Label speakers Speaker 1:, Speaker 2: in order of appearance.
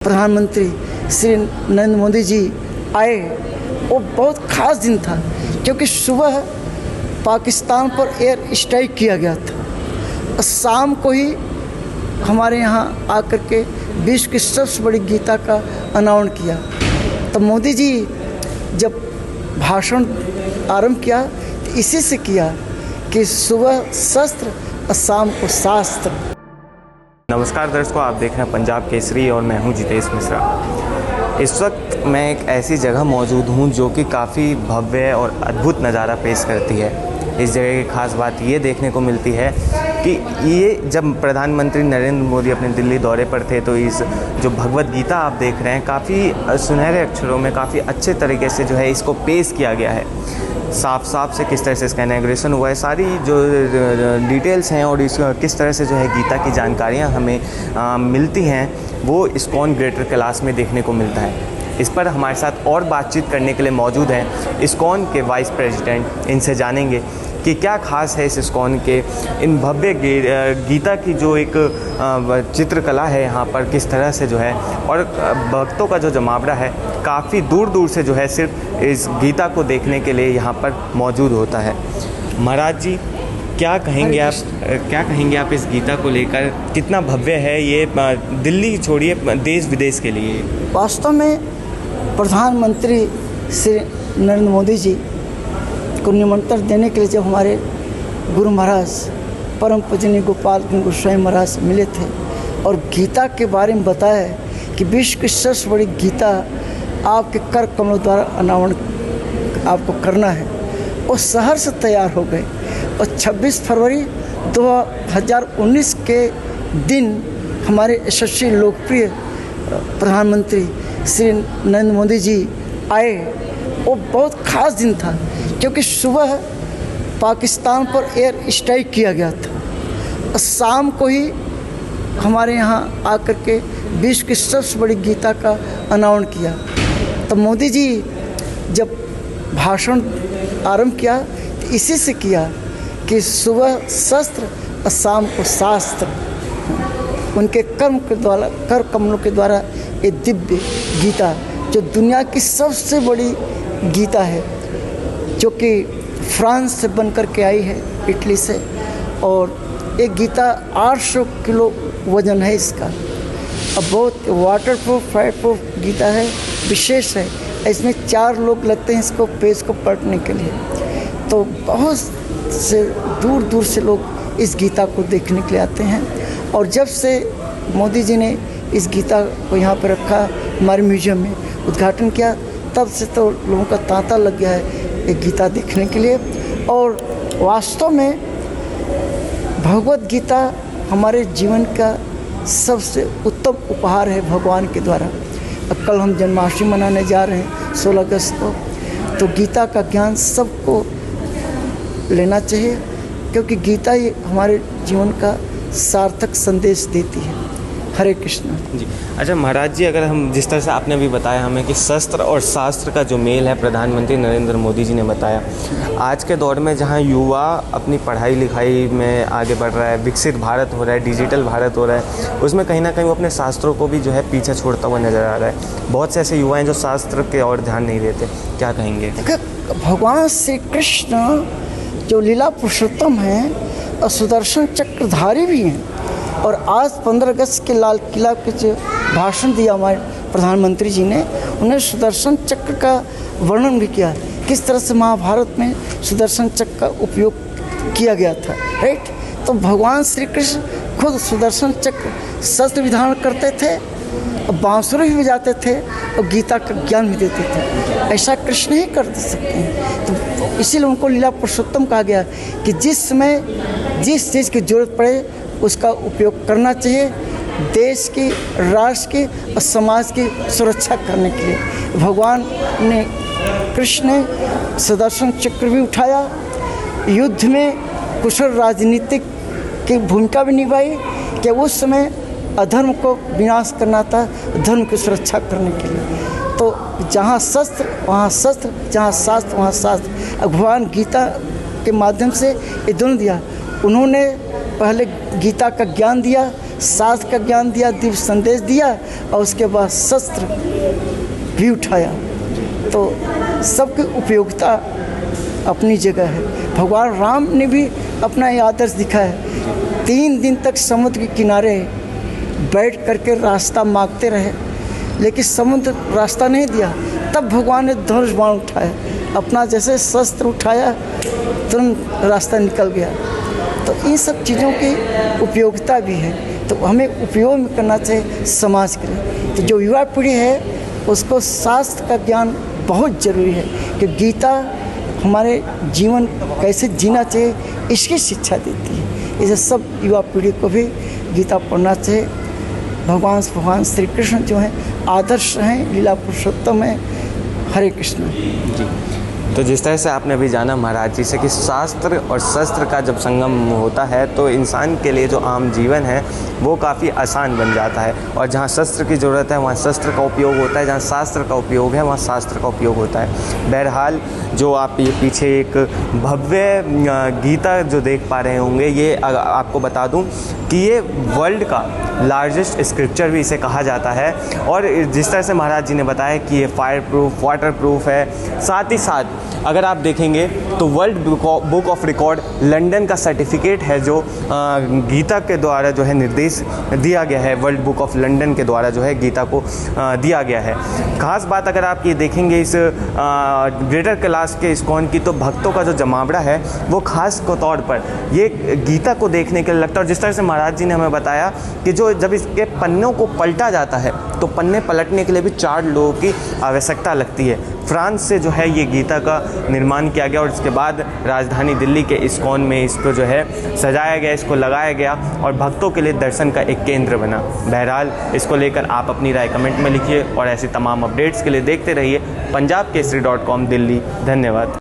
Speaker 1: प्रधानमंत्री श्री नरेंद्र मोदी जी आए, वो बहुत ख़ास दिन था क्योंकि सुबह पाकिस्तान पर एयर स्ट्राइक किया गया था और शाम को ही हमारे यहाँ आकर के विश्व की सबसे बड़ी गीता का अनावरण किया। तो मोदी जी जब भाषण आरंभ किया तो इसी से किया कि सुबह शस्त्र और शाम को शास्त्र।
Speaker 2: नमस्कार दर्शकों, आप देख रहे हैं पंजाब केसरी और मैं हूं जितेश मिश्रा। इस वक्त मैं एक ऐसी जगह मौजूद हूं जो कि काफ़ी भव्य और अद्भुत नज़ारा पेश करती है। इस जगह की खास बात ये देखने को मिलती है कि ये जब प्रधानमंत्री नरेंद्र मोदी अपने दिल्ली दौरे पर थे तो इस जो भगवत गीता आप देख रहे हैं काफ़ी सुनहरे अक्षरों में काफ़ी अच्छे तरीके से जो है इसको पेश किया गया है। साफ से किस तरह से इसका इनॉग्रेशन हुआ है, सारी जो डिटेल्स हैं और इस किस तरह से जो है गीता की जानकारियाँ हमें मिलती हैं वो इस्कॉन ग्रेटर कैलाश में देखने को मिलता है। इस पर हमारे साथ और बातचीत करने के लिए मौजूद हैं इस्कॉन के वाइस प्रेसिडेंट। इनसे जानेंगे कि क्या खास है इस इस्कॉन के इन भव्य गीता की जो एक चित्रकला है यहाँ पर, किस तरह से जो है, और भक्तों का जो जमावड़ा है काफ़ी दूर दूर से जो है सिर्फ इस गीता को देखने के लिए यहाँ पर मौजूद होता है। महाराज जी, क्या कहेंगे आप इस गीता को लेकर? कितना भव्य है ये, दिल्ली छोड़िए देश विदेश के लिए।
Speaker 1: वास्तव में प्रधानमंत्री श्री नरेंद्र मोदी जी को निमंत्रण देने के लिए जब हमारे गुरु महाराज परम पूजनीय गोपाल गोस्वामी महाराज मिले थे और गीता के बारे में बताया कि विश्व की सबसे बड़ी गीता आपके कर कमलों द्वारा अनावरण आपको करना है, वो शहर से तैयार हो गए और 26 फरवरी 2019 के दिन हमारे यशस्वी लोकप्रिय प्रधानमंत्री श्री नरेंद्र मोदी जी आए। वो बहुत ख़ास दिन था क्योंकि सुबह पाकिस्तान पर एयर स्ट्राइक किया गया था और शाम को ही हमारे यहाँ आकर के विश्व की सबसे बड़ी गीता का अनावरण किया। तो मोदी जी जब भाषण आरंभ किया तो इसी से किया कि सुबह शस्त्र और शाम को शास्त्र। उनके कर कमलों के द्वारा ये दिव्य गीता जो दुनिया की सबसे बड़ी गीता है, जो कि फ्रांस से बनकर के आई है, इटली से, और एक गीता 800 किलो वज़न है इसका। अब बहुत वाटरप्रूफ फायरप्रूफ गीता है, विशेष है। इसमें 4 लोग लगते हैं इसको पेज को पढ़ने के लिए। तो बहुत से दूर दूर से लोग इस गीता को देखने के लिए आते हैं। और जब से मोदी जी ने इस गीता को यहाँ पर रखा, हमारे म्यूजियम में उद्घाटन किया, तब से तो लोगों का तांता लग गया है एक गीता देखने के लिए। और वास्तव में भगवत गीता हमारे जीवन का सबसे उत्तम उपहार है भगवान के द्वारा। अब कल हम जन्माष्टमी मनाने जा रहे हैं 16 अगस्त को, तो गीता का ज्ञान सबको लेना चाहिए क्योंकि गीता ही हमारे जीवन का सार्थक संदेश देती है। हरे कृष्ण
Speaker 2: जी। अच्छा महाराज जी, अगर हम जिस तरह से आपने अभी बताया हमें कि शस्त्र और शास्त्र का जो मेल है, प्रधानमंत्री नरेंद्र मोदी जी ने बताया, आज के दौर में जहां युवा अपनी पढ़ाई लिखाई में आगे बढ़ रहा है, विकसित भारत हो रहा है, डिजिटल भारत हो रहा है, उसमें कहीं ना कहीं वो अपने शास्त्रों को भी जो है पीछे छोड़ता हुआ नज़र आ रहा है। बहुत से ऐसे युवा हैं जो शास्त्र के और ध्यान नहीं देते, क्या कहेंगे?
Speaker 1: भगवान श्री कृष्ण जो लीला पुरुषोत्तम हैं और सुदर्शन चक्रधारी भी हैं, और आज 15 अगस्त के लाल किला के जो भाषण दिया हमारे प्रधानमंत्री जी ने, उन्हें सुदर्शन चक्र का वर्णन भी किया, किस तरह से महाभारत में सुदर्शन चक्र का उपयोग किया गया था, राइट। तो भगवान श्री कृष्ण खुद सुदर्शन चक्र शस्त्र विधान करते थे और बांसुरी भी बजाते थे और गीता का ज्ञान भी देते थे। ऐसा कृष्ण ही कर सकते हैं। तो इसीलिए उनको लीला पुरुषोत्तम कहा गया कि जिस समय जिस चीज़ की जरूरत पड़े उसका उपयोग करना चाहिए, देश की, राष्ट्र की और समाज की सुरक्षा करने के लिए। भगवान ने कृष्ण ने सुदर्शन चक्र भी उठाया, युद्ध में कुशल राजनीतिक की भूमिका भी निभाई कि उस समय अधर्म को विनाश करना था, धर्म की सुरक्षा करने के लिए। तो जहाँ शस्त्र वहाँ शस्त्र, जहाँ शास्त्र वहाँ शास्त्र। भगवान गीता के माध्यम से ये दोनों दिया। उन्होंने पहले गीता का ज्ञान दिया, शास्त्र का ज्ञान दिया, दिव्य संदेश दिया और उसके बाद शस्त्र भी उठाया। तो सबकी उपयोगिता अपनी जगह है। भगवान राम ने भी अपना ये आदर्श दिखाया। 3 दिन तक समुद्र के किनारे बैठ करके रास्ता मांगते रहे, लेकिन समुद्र रास्ता नहीं दिया। तब भगवान ने धनुष बाण उठाया, अपना जैसे शस्त्र उठाया तुरंत रास्ता निकल गया। तो इन सब चीज़ों की उपयोगिता भी है, तो हमें उपयोग करना चाहिए समाज के लिए। तो जो युवा पीढ़ी है उसको शास्त्र का ज्ञान बहुत ज़रूरी है कि गीता हमारे जीवन कैसे जीना चाहिए इसकी शिक्षा देती है। इसे सब युवा पीढ़ी को भी गीता पढ़ना चाहिए। भगवान श्री कृष्ण जो हैं आदर्श हैं, लीला पुरुषोत्तम हैं। हरे कृष्ण
Speaker 2: जी। तो जिस तरह से आपने अभी जाना महाराज जी से कि शास्त्र और शस्त्र का जब संगम होता है तो इंसान के लिए जो आम जीवन है वो काफ़ी आसान बन जाता है, और जहाँ शस्त्र की ज़रूरत है वहाँ शस्त्र का उपयोग होता है, जहाँ शास्त्र का उपयोग है वहाँ शास्त्र का उपयोग होता है। बहरहाल जो आप ये पीछे एक भव्य गीता जो देख पा रहे होंगे, ये आपको बता दूं कि ये वर्ल्ड का लार्जेस्ट स्क्रिप्चर भी इसे कहा जाता है। और जिस तरह से महाराज जी ने बताया कि ये फायर प्रूफ, वाटर प्रूफ है, साथ ही साथ अगर आप देखेंगे तो world book of record London का सर्टिफिकेट है जो गीता के द्वारा जो है निर्देश दिया गया है, वर्ल्ड बुक ऑफ लंदन के द्वारा जो है गीता को दिया गया है। खास बात अगर आप ये देखेंगे इस ग्रेटर कैलाश के इस्कॉन की, तो भक्तों का जो जमावड़ा है वो खास तौर पर ये गीता को देखने के लिए लगता है। और जिस तरह से महाराज जी ने हमें बताया कि जो जब इसके पन्नों को पलटा जाता है तो पन्ने पलटने के लिए भी 4 लोगों की आवश्यकता लगती है। फ्रांस से जो है ये गीता का निर्माण किया गया और इसके बाद राजधानी दिल्ली के इस्कॉन में इसको जो है सजाया गया, इसको लगाया गया और भक्तों के लिए दर्शन का एक केंद्र बना। बहरहाल इसको लेकर आप अपनी राय कमेंट में लिखिए और ऐसे तमाम अपडेट्स के लिए देखते रहिए पंजाबकेसरी.com दिल्ली। धन्यवाद।